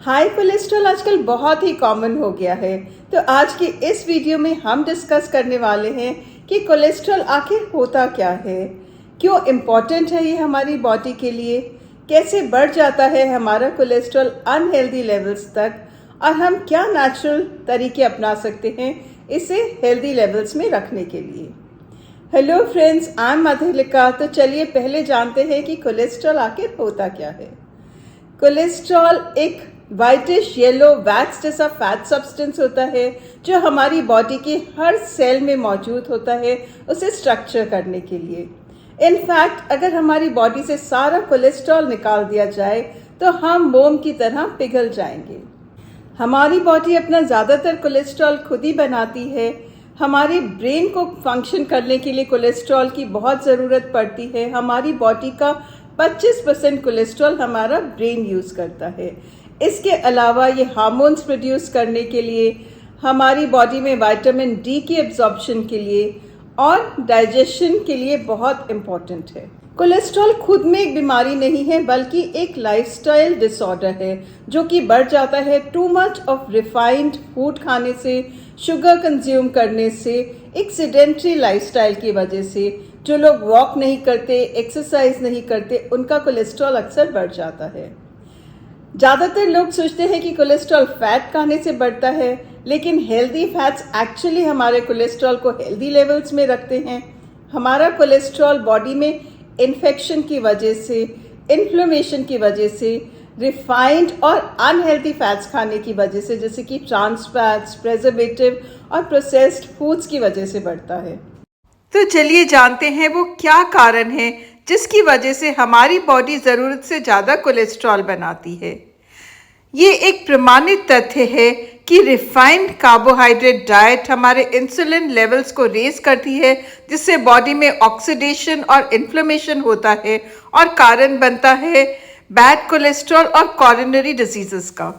High cholesterol आजकल बहुत ही common हो गया है। तो आज की इस वीडियो में हम डिस्कस करने वाले हैं कि कोलेस्ट्रॉल आखिर होता क्या है, क्यों इम्पॉर्टेंट है ये हमारी बॉडी के लिए, कैसे बढ़ जाता है हमारा कोलेस्ट्रॉल अनहेल्दी लेवल्स तक, और हम क्या नेचुरल तरीके अपना सकते हैं इसे हेल्दी लेवल्स में रखने के लिए। Hello friends, I am Madhulika. तो चलिए पहले जानते हैं कि कोलेस्ट्रॉल आखिर होता क्या है। कोलेस्ट्रॉल एक वाइटिश येलो वैक्स जैसा फैट सब्सटेंस होता है जो हमारी बॉडी के हर सेल में मौजूद होता है उसे स्ट्रक्चर करने के लिए। इनफैक्ट अगर हमारी बॉडी से सारा कोलेस्ट्रॉल निकाल दिया जाए तो हम मोम की तरह पिघल जाएंगे। हमारी बॉडी अपना ज़्यादातर कोलेस्ट्रॉल खुद ही बनाती है। हमारे ब्रेन को फंक्शन करने के लिए कोलेस्ट्रॉल की बहुत ज़रूरत पड़ती है। हमारी बॉडी का 25% कोलेस्ट्रॉल हमारा ब्रेन यूज़ करता है। इसके अलावा ये हार्मोन्स प्रोड्यूस करने के लिए, हमारी बॉडी में विटामिन डी की एब्जॉर्प्शन के लिए और डाइजेशन के लिए बहुत इम्पॉर्टेंट है। कोलेस्ट्रॉल खुद में एक बीमारी नहीं है बल्कि एक लाइफस्टाइल डिसऑर्डर है जो कि बढ़ जाता है too much of refined food खाने से, शुगर कंज्यूम करने से, एक सेडेंट्री लाइफस्टाइल की वजह से। जो लोग वॉक नहीं करते, एक्सरसाइज नहीं करते, उनका कोलेस्ट्रॉल अक्सर बढ़ जाता है। ज़्यादातर लोग सोचते हैं कि कोलेस्ट्रॉल फैट खाने से बढ़ता है, लेकिन हेल्दी फैट्स एक्चुअली हमारे कोलेस्ट्रॉल को हेल्दी लेवल्स में रखते हैं। हमारा कोलेस्ट्रॉल बॉडी में इन्फेक्शन की वजह से, इन्फ्लेमेशन की वजह से, रिफाइंड और अनहेल्दी फैट्स खाने की वजह से, जैसे कि ट्रांस फैट्स, प्रिजर्वेटिव और प्रोसेस्ड फूड्स की वजह से बढ़ता है। तो चलिए जानते हैं वो क्या कारण है जिसकी वजह से हमारी बॉडी ज़रूरत से ज़्यादा कोलेस्ट्रॉल बनाती है। ये एक प्रमाणित तथ्य है कि रिफाइंड कार्बोहाइड्रेट डाइट हमारे इंसुलिन लेवल्स को रेज करती है, जिससे बॉडी में ऑक्सीडेशन और इन्फ्लेमेशन होता है और कारण बनता है बैड कोलेस्ट्रॉल और कॉरोनरी डिजीजेस का।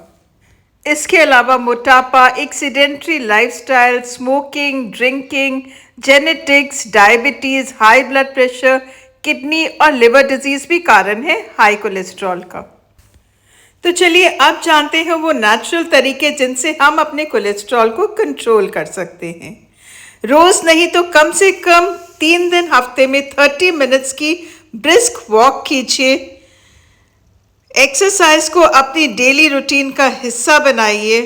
इसके अलावा मोटापा, एक sedentary lifestyle, smoking, drinking, genetics, diabetes, high blood pressure, kidney और लिवर डिजीज़ भी कारण है हाई कोलेस्ट्रॉल का। तो चलिए अब जानते हैं वो नेचुरल तरीके जिनसे हम अपने कोलेस्ट्रॉल को कंट्रोल कर सकते हैं। रोज़ नहीं तो कम से कम 3 दिन हफ्ते में 30 मिनट्स की ब्रिस्क वॉक कीजिए। एक्सरसाइज को अपनी डेली रूटीन का हिस्सा बनाइए।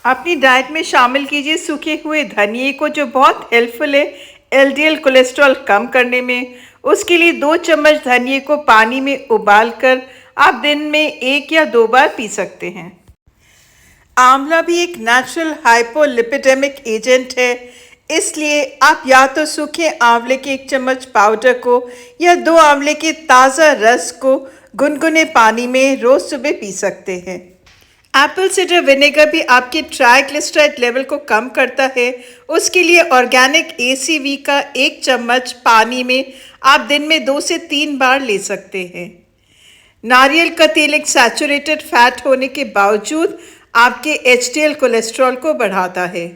अपनी डाइट में शामिल कीजिए सूखे हुए धनिए को, जो बहुत हेल्पफुल है एलडीएल कोलेस्ट्रॉल कम करने में। उसके लिए 2 चम्मच धनिए को पानी में उबालकर आप दिन में 1 या 2 बार पी सकते हैं। आंवला भी एक नेचुरल हाइपोलिपिडेमिक एजेंट है, इसलिए आप या तो सूखे आंवले के 1 चम्मच पाउडर को या 2 आंवले के ताज़ा रस को गुनगुने पानी में रोज़ सुबह पी सकते हैं। एप्पल साइडर विनेगर भी आपके ट्राइग्लिसराइड लेवल को कम करता है। उसके लिए ऑर्गेनिक ACV का 1 चम्मच पानी में आप दिन में 2 से 3 बार ले सकते हैं। नारियल का तेल एक सैचुरेटेड फैट होने के बावजूद आपके HDL कोलेस्ट्रॉल को बढ़ाता है।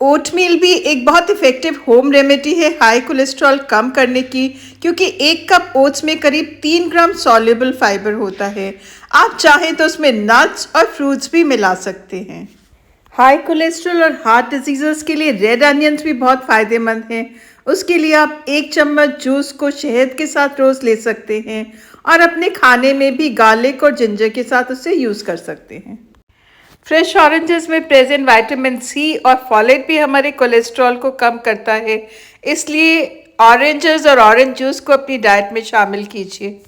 ओटमील भी एक बहुत इफेक्टिव होम रेमेडी है हाई कोलेस्ट्रॉल कम करने की, क्योंकि 1 कप ओट्स में करीब 3 ग्राम सॉल्युबल फाइबर होता है। आप चाहें तो उसमें नट्स और फ्रूट्स भी मिला सकते हैं। हाई कोलेस्ट्रॉल और हार्ट डिजीज़ के लिए रेड अनियंस भी बहुत फ़ायदेमंद हैं। उसके लिए आप 1 चम्मच जूस को शहद के साथ रोज़ ले सकते हैं और अपने खाने में भी गार्लिक और जिंजर के साथ उसे यूज़ कर सकते हैं। फ्रेश ऑरेंजेस में प्रेजेंट विटामिन सी और फॉलेट भी हमारे कोलेस्ट्रॉल को कम करता है, इसलिए ऑरेंजेस और ऑरेंज जूस को अपनी डाइट में शामिल कीजिए।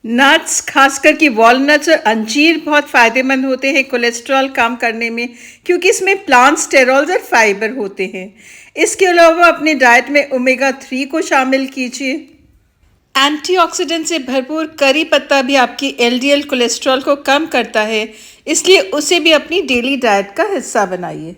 नट्स, खासकर कि वॉलनट्स और अंजीर बहुत फ़ायदेमंद होते हैं कोलेस्ट्रॉल कम करने में, क्योंकि इसमें प्लांट स्टेरॉल्स और फाइबर होते हैं। इसके अलावा अपनी डाइट में ओमेगा 3 को शामिल कीजिए। एंटीऑक्सीडेंट से भरपूर करी पत्ता भी आपकी LDL कोलेस्ट्रॉल को कम करता है, इसलिए उसे भी अपनी डेली डाइट का हिस्सा बनाइए।